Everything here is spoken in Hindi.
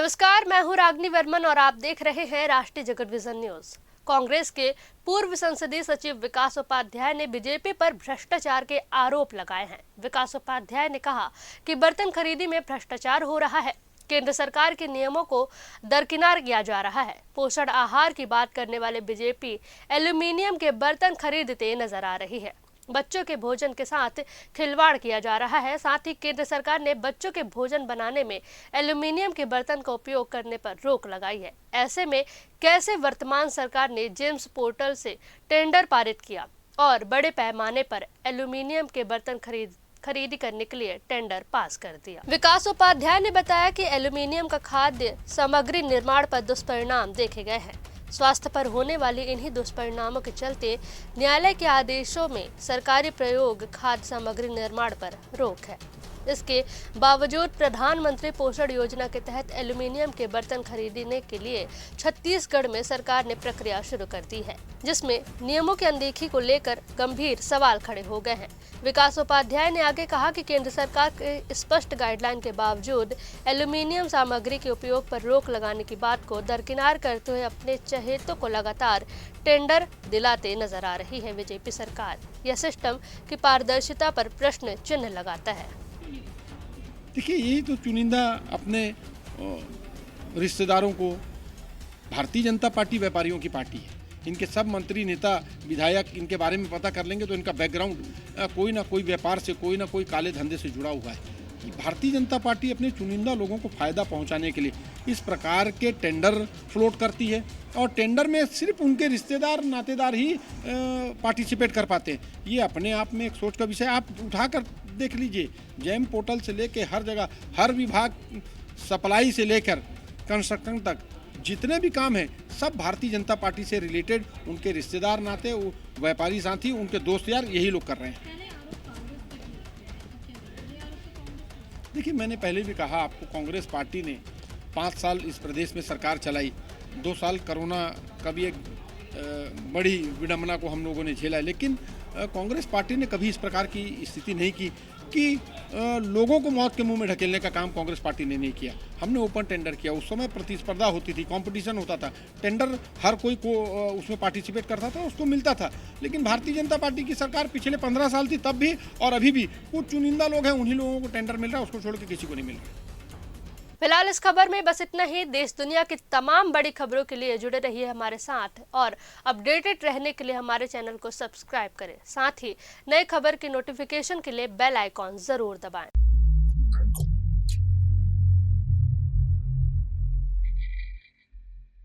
नमस्कार, मैं हूं रागनी वर्मन और आप देख रहे हैं राष्ट्रीय जगत विजन न्यूज। कांग्रेस के पूर्व संसदीय सचिव विकास उपाध्याय ने बीजेपी पर भ्रष्टाचार के आरोप लगाए हैं। विकास उपाध्याय ने कहा कि बर्तन खरीदी में भ्रष्टाचार हो रहा है। केंद्र सरकार के नियमों को दरकिनार किया जा रहा है। पोषण आहार की बात करने वाले बीजेपी एल्यूमीनियम के बर्तन खरीदते नजर आ रही है। बच्चों के भोजन के साथ खिलवाड़ किया जा रहा है। साथ ही केंद्र सरकार ने बच्चों के भोजन बनाने में एल्यूमीनियम के बर्तन का उपयोग करने पर रोक लगाई है। ऐसे में कैसे वर्तमान सरकार ने जेम्स पोर्टल से टेंडर पारित किया और बड़े पैमाने पर एल्यूमीनियम के बर्तन खरीदी करने के लिए टेंडर पास कर दिया। विकास उपाध्याय ने बताया कि एल्यूमीनियम का खाद्य सामग्री निर्माण पर दुष्परिणाम देखे गए हैं। स्वास्थ्य पर होने वाले इन्हीं दुष्परिणामों के चलते न्यायालय के आदेशों में सरकारी प्रयोग खाद्य सामग्री निर्माण पर रोक है। इसके बावजूद प्रधानमंत्री पोषण योजना के तहत एल्यूमीनियम के बर्तन खरीदने के लिए छत्तीसगढ़ में सरकार ने प्रक्रिया शुरू कर दी है, जिसमें नियमों की अनदेखी को लेकर गंभीर सवाल खड़े हो गए हैं। विकास उपाध्याय ने आगे कहा कि केंद्र सरकार के स्पष्ट गाइडलाइन के बावजूद एल्यूमीनियम सामग्री के उपयोग पर रोक लगाने की बात को दरकिनार करते हुए अपने चहेतों को लगातार टेंडर दिलाते नजर आ रही है। बीजेपी सरकार यह सिस्टम की पारदर्शिता पर प्रश्न चिन्ह लगाता है। देखिए, यही तो चुनिंदा अपने रिश्तेदारों को भारतीय जनता पार्टी व्यापारियों की पार्टी है। इनके सब मंत्री, नेता, विधायक इनके बारे में पता कर लेंगे तो इनका बैकग्राउंड कोई ना कोई व्यापार से, कोई ना कोई काले धंधे से जुड़ा हुआ है। भारतीय जनता पार्टी अपने चुनिंदा लोगों को फायदा पहुंचाने के लिए इस प्रकार के टेंडर फ्लोट करती है और टेंडर में सिर्फ उनके रिश्तेदार, नातेदार ही पार्टिसिपेट कर पाते हैं। ये अपने आप में एक सोच का विषय। आप उठाकर देख लीजिए, जेम पोर्टल से लेके हर जगह, हर विभाग, सप्लाई से लेकर कंस्ट्रक्शन तक जितने भी काम हैं सब भारतीय जनता पार्टी से रिलेटेड उनके रिश्तेदार, नाते, व्यापारी साथी, उनके दोस्त यार यही लोग कर रहे हैं। देखिए, मैंने पहले भी कहा आपको, कांग्रेस पार्टी ने 5 साल इस प्रदेश में सरकार चलाई। 2 साल कोरोना का भी एक बड़ी विडंबना को हम लोगों ने झेला, लेकिन कांग्रेस पार्टी ने कभी इस प्रकार की स्थिति नहीं की कि लोगों को मौत के मुंह में ढकेलने का काम कांग्रेस पार्टी ने नहीं किया। हमने ओपन टेंडर किया। उस समय प्रतिस्पर्धा होती थी, कंपटीशन होता था, टेंडर हर कोई को उसमें पार्टिसिपेट करता था, उसको मिलता था। लेकिन भारतीय जनता पार्टी की सरकार पिछले 15 साल थी, तब भी और अभी भी कुछ चुनिंदा लोग हैं, उन्हीं लोगों को टेंडर मिल रहा है, उसको छोड़ के किसी को नहीं मिल रहा। फिलहाल इस खबर में बस इतना ही। देश दुनिया की तमाम बड़ी खबरों के लिए जुड़े रहिए हमारे साथ और अपडेटेड रहने के लिए हमारे चैनल को सब्सक्राइब करें। साथ ही नई खबर की नोटिफिकेशन के लिए बेल आइकॉन जरूर दबाएं।